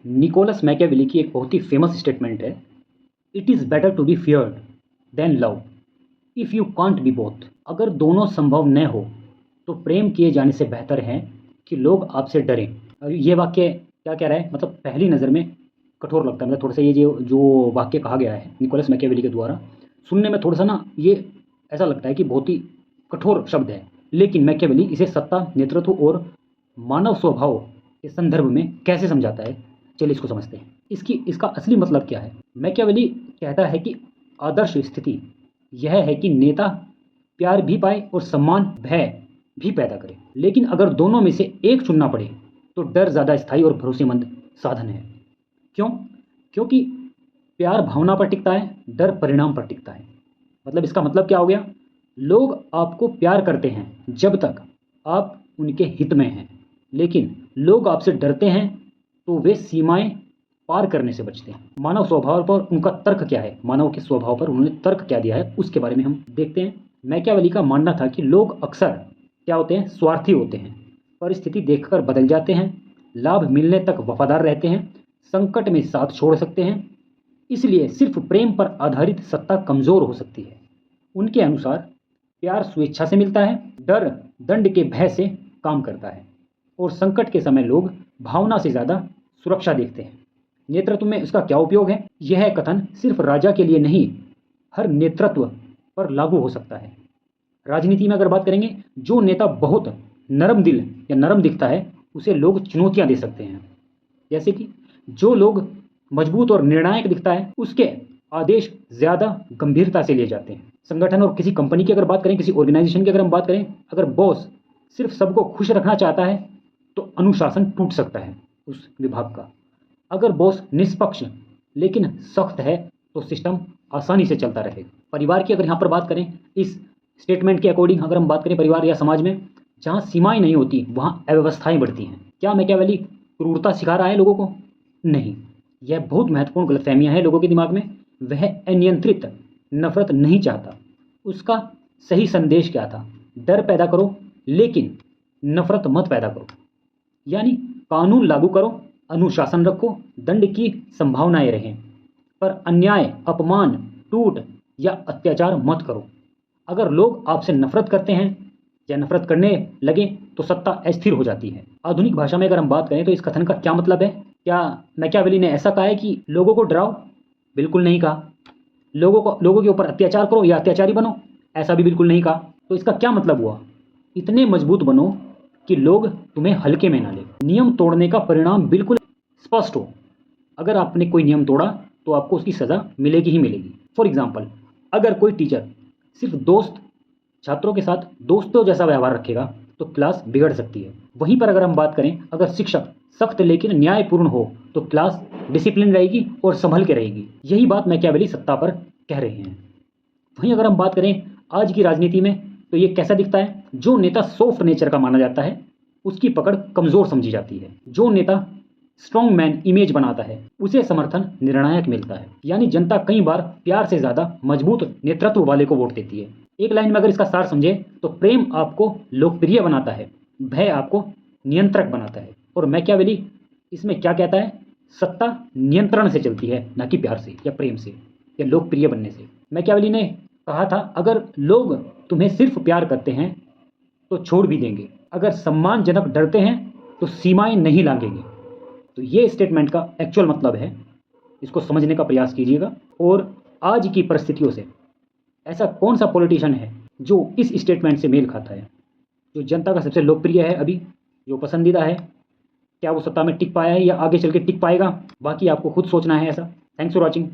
Nicholas Machiavelli की एक बहुत ही फेमस स्टेटमेंट है, it is better to be feared than love if you can't be both. अगर दोनों संभव न हो तो प्रेम किए जाने से बेहतर है कि लोग आपसे डरें। और ये वाक्य क्या कह रहा है, मतलब पहली नज़र में कठोर लगता है, मतलब थोड़ा सा ये जो वाक्य कहा गया है निकोलस मैकियावेली के द्वारा, सुनने में थोड़ा सा ना ये ऐसा लगता है कि बहुत ही कठोर शब्द है, लेकिन मैकियावेली इसे सत्ता, नेतृत्व और मानव स्वभाव के संदर्भ में कैसे समझाता है, चलिए इसको समझते हैं। इसका असली मतलब क्या है। मैकियावेली कहता है कि आदर्श स्थिति यह है कि नेता प्यार भी पाए और सम्मान, भय भी पैदा करे, लेकिन अगर दोनों में से एक चुनना पड़े तो डर ज़्यादा स्थायी और भरोसेमंद साधन है। क्यों? क्योंकि प्यार भावना पर टिकता है, डर परिणाम पर टिकता है। मतलब इसका मतलब क्या हो गया, लोग आपको प्यार करते हैं जब तक आप उनके हित में हैं, लेकिन लोग आपसे डरते हैं तो वे सीमाएं पार करने से बचते हैं। मानव स्वभाव पर उनका तर्क क्या है, मानव के स्वभाव पर उन्होंने तर्क क्या दिया है, उसके बारे में हम देखते हैं। मैकियावेली का मानना था कि लोग अक्सर क्या होते हैं, स्वार्थी होते हैं, परिस्थिति देखकर बदल जाते हैं, लाभ मिलने तक वफादार रहते हैं, संकट में साथ छोड़ सकते हैं, इसलिए सिर्फ प्रेम पर आधारित सत्ता कमजोर हो सकती है। उनके अनुसार प्यार स्वेच्छा से मिलता है, डर दंड के भय से काम करता है, और संकट के समय लोग भावना से ज़्यादा सुरक्षा देखते हैं। नेतृत्व में इसका क्या उपयोग है? यह कथन सिर्फ राजा के लिए नहीं, हर नेतृत्व पर लागू हो सकता है। राजनीति में अगर बात करेंगे, जो नेता बहुत नरम दिल या नरम दिखता है उसे लोग चुनौतियां दे सकते हैं, जैसे कि जो लोग मजबूत और निर्णायक दिखता है उसके आदेश ज़्यादा गंभीरता से लिए जाते हैं। संगठन और किसी कंपनी की अगर बात करें, किसी ऑर्गेनाइजेशन की अगर हम बात करें, अगर बॉस सिर्फ सबको खुश रखना चाहता है तो अनुशासन टूट सकता है उस विभाग का। अगर बॉस निष्पक्ष लेकिन सख्त है तो सिस्टम आसानी से चलता रहेगा। परिवार की अगर यहाँ पर बात करें, इस स्टेटमेंट के अकॉर्डिंग अगर हम बात करें, परिवार या समाज में जहाँ सीमाएं नहीं होती वहाँ अव्यवस्थाएं बढ़ती हैं। क्या मैकियावेली क्रूरता सिखा रहा है लोगों को? नहीं, यह बहुत महत्वपूर्ण गलतफहमियां हैं लोगों के दिमाग में। वह अनियंत्रित नफरत नहीं चाहता। उसका सही संदेश क्या था? डर पैदा करो लेकिन नफरत मत पैदा करो, यानी कानून लागू करो, अनुशासन रखो, दंड की संभावनाएं रहें, पर अन्याय, अपमान, टूट या अत्याचार मत करो। अगर लोग आपसे नफरत करते हैं या नफरत करने लगे तो सत्ता अस्थिर हो जाती है। आधुनिक भाषा में अगर हम बात करें तो इस कथन का क्या मतलब है? क्या मैकियावेली ने ऐसा कहा है कि लोगों को डराओ? बिल्कुल नहीं कहा। लोगों के ऊपर अत्याचार करो या अत्याचारी बनो? ऐसा भी बिल्कुल नहीं कहा। तो इसका क्या मतलब हुआ? इतने मजबूत बनो कि लोग तुम्हें हल्के में ना ले। नियम तोड़ने का परिणाम बिल्कुल स्पष्ट हो। अगर आपने कोई नियम तोड़ा तो आपको उसकी सज़ा मिलेगी ही मिलेगी। फॉर एग्जाम्पल, अगर कोई टीचर सिर्फ छात्रों के साथ दोस्तों जैसा व्यवहार रखेगा तो क्लास बिगड़ सकती है। वहीं पर अगर हम बात करें, अगर शिक्षक सख्त लेकिन न्यायपूर्ण हो तो क्लास डिसिप्लिन रहेगी और संभल के रहेगी। यही बात मैकियावेली सत्ता पर कह रहे हैं। वहीं अगर हम बात करें आज की राजनीति में, तो ये कैसा दिखता है? जो नेता सॉफ्ट नेचर का माना जाता है उसकी पकड़ कमज़ोर समझी जाती है। जो नेता स्ट्रॉन्ग मैन इमेज बनाता है उसे समर्थन निर्णायक मिलता है। यानी जनता कई बार प्यार से ज़्यादा मजबूत नेतृत्व वाले को वोट देती है। एक लाइन में अगर इसका सार समझे तो प्रेम आपको लोकप्रिय बनाता है, भय आपको नियंत्रक बनाता है, और मैकियावेली इसमें क्या कहता है? सत्ता नियंत्रण से चलती है, ना कि प्यार से या प्रेम से या लोकप्रिय बनने से। मैकियावेली ने कहा था, अगर लोग तुम्हें सिर्फ प्यार करते हैं तो छोड़ भी देंगे, अगर सम्मानजनक डरते हैं तो सीमाएं नहीं लांघेंगे। तो ये स्टेटमेंट का एक्चुअल मतलब है, इसको समझने का प्रयास कीजिएगा। और आज की परिस्थितियों से ऐसा कौन सा पॉलिटिशियन है जो इस स्टेटमेंट से मेल खाता है, जो जनता का सबसे लोकप्रिय है, अभी जो पसंदीदा है? क्या वो सत्ता में टिक पाया है या आगे चल के टिक पाएगा? बाकी आपको खुद सोचना है ऐसा। Thanks for watching.